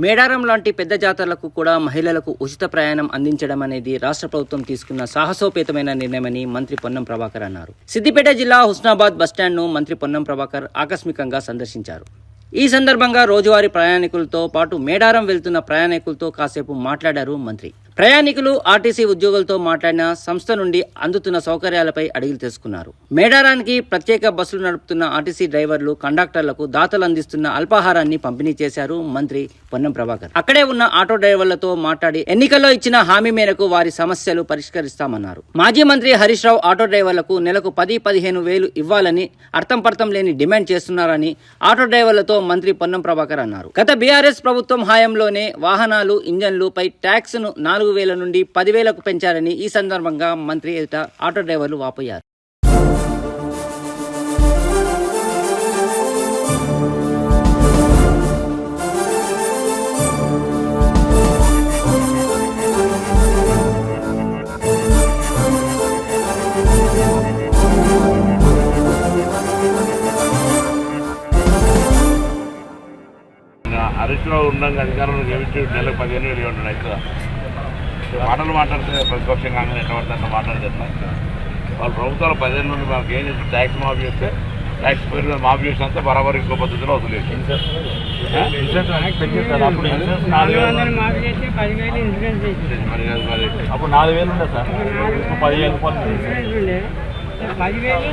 మేడారం లాంటి పెద్ద జాతరలకు కూడా మహిళలకు ఉచిత ప్రయాణం అందించడం అనేది రాష్ట్ర ప్రభుత్వం తీసుకున్న సాహసోపేతమైన నిర్ణయమని మంత్రి పొన్నం ప్రభాకర్ అన్నారు. సిద్దిపేట జిల్లా హుస్నాబాద్ బస్టాండ్ను మంత్రి పొన్నం ప్రభాకర్ ఆకస్మికంగా సందర్శించారు. ఈ సందర్భంగా రోజువారీ ప్రయాణికులతో పాటు మేడారం వెళ్తున్న ప్రయాణికులతో కాసేపు మాట్లాడారు మంత్రి. ప్రయాణికులు ఆర్టీసీ ఉద్యోగులతో మాట్లాడిన సంస్థ నుండి అందుతున్న సౌకర్యాలపై అడిగి తెలుసుకున్నారు. మేడారానికి ప్రత్యేక బస్సులు నడుపుతున్న ఆర్టీసీ డ్రైవర్లు, కండక్టర్లకు దాతలు అందిస్తున్న అల్పాహారాన్ని పంపిణీ చేశారు మంత్రి పొన్నం ప్రభాకర్. అక్కడే ఉన్న ఆటో డ్రైవర్లతో మాట్లాడి ఎన్నికల్లో ఇచ్చిన హామీ మేరకు వారి సమస్యలు పరిష్కరిస్తామన్నారు. మాజీ మంత్రి హరీష్ రావు ఆటో డ్రైవర్లకు నెలకు 10-15 వేలు ఇవ్వాలని అర్థం పర్థం లేని డిమాండ్ చేస్తున్నారని ఆటో డ్రైవర్లతో మంత్రి పొన్నం ప్రభాకర్ అన్నారు. గత బీఆర్ఎస్ ప్రభుత్వం హయాంలోనే వాహనాలు, ఇంజన్లు పై ట్యాక్స్ ను 4,000 నుండి 10,000కు పెంచారని ఈ సందర్భంగా మంత్రి ఎదుట ఆటో డ్రైవర్లు వాపోయారు. హరీష్ రావు ఉండగా అధికారంలో చేయించి నెలకు 15 వేలు ఇవ్వండి. అవుతుందా? మాటలు మాట్లాడితే ప్రతిపక్షంగా ఎట్లా పడితే అట్లా మాట్లాడేస్తాం. వాళ్ళ ప్రభుత్వాలు 15 నుండి మనకి ఏం చేసి ట్యాక్స్ మాఫ్ చేస్తే ట్యాక్స్ పేరు మాఫ్ చేసినంత బరాబర్ ఇంకో పద్ధతిలో వసూలు చేసి అప్పుడు 4,000 ఉండే సార్, 15,000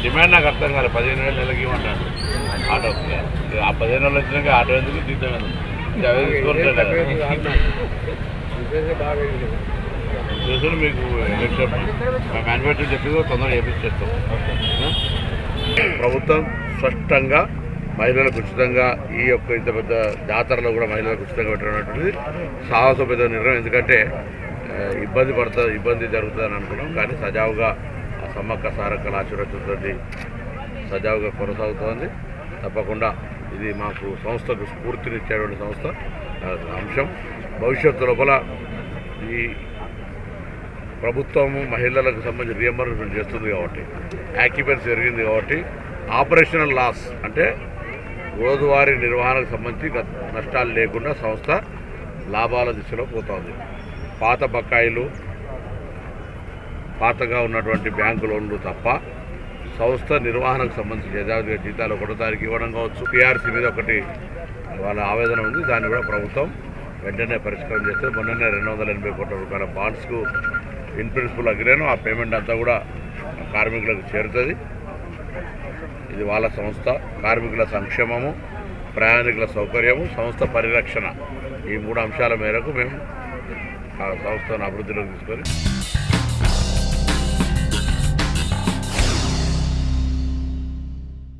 డిమాండ్ నాకు అర్థం కాదు. 15 వేలు నెలకి ఇవ్వమంటాడు ఆటో. ఆ 15 వేలు వచ్చినాక ఆటో ఎందుకు జీతం ఎందుకు తెలుసు మీకు. ఎలక్షన్ మ్యానుఫ్యాక్చర్ చెప్పి తొందరగా చేపించేస్తాం. ప్రభుత్వం స్పష్టంగా మహిళలకు ఉచితంగా ఈ యొక్క ఇంత పెద్ద జాతరలో కూడా మహిళలకు ఉచితంగా పెట్టినటువంటిది సాహసోపేత నిర్ణయం. ఎందుకంటే ఇబ్బంది జరుగుతుందని అనుకున్నాం, కానీ సజావుగా సమ్మక్క సారక్కల ఆశీర్వచనంతో సజావుగా కొనసాగుతోంది. తప్పకుండా ఇది మాకు సంస్థకు స్ఫూర్తినిచ్చేటువంటి సంస్థ అంశం. భవిష్యత్తు లోపల ఈ ప్రభుత్వము మహిళలకు సంబంధించి రియంబర్స్మెంట్ చేస్తుంది కాబట్టి, ఆక్యుపెన్సీ పెరిగింది కాబట్టి, ఆపరేషనల్ లాస్ అంటే రోజువారీ నిర్వహణకు సంబంధించి నష్టాలు లేకుండా సంస్థ లాభాల దిశలో పోతుంది. పాత బకాయిలు, పాతగా ఉన్నటువంటి బ్యాంకు లోన్లు తప్ప సంస్థ నిర్వహణకు సంబంధించి యథావిధిగా జీతాలు 1వ తారీఖు ఇవ్వడం కావచ్చు. పీఆర్సీ మీద ఒకటి వాళ్ళ ఆవేదన ఉంది, దాన్ని కూడా ప్రభుత్వం వెంటనే పరిష్కారం చేస్తే మొన్ననే 280 కోట్ల రూపాయల బాండ్స్కు ఇన్ ప్రిన్సిపల్ అగ్రిగాను. ఆ పేమెంట్ అంతా కూడా కార్మికులకు చేరుతుంది. ఇది వాళ్ళ సంస్థ. కార్మికుల సంక్షేమము, ప్రయాణికుల సౌకర్యము, సంస్థ పరిరక్షణ, ఈ 3 అంశాల మేరకు మేము ఆ సంస్థను అభివృద్ధిలోకి తీసుకొని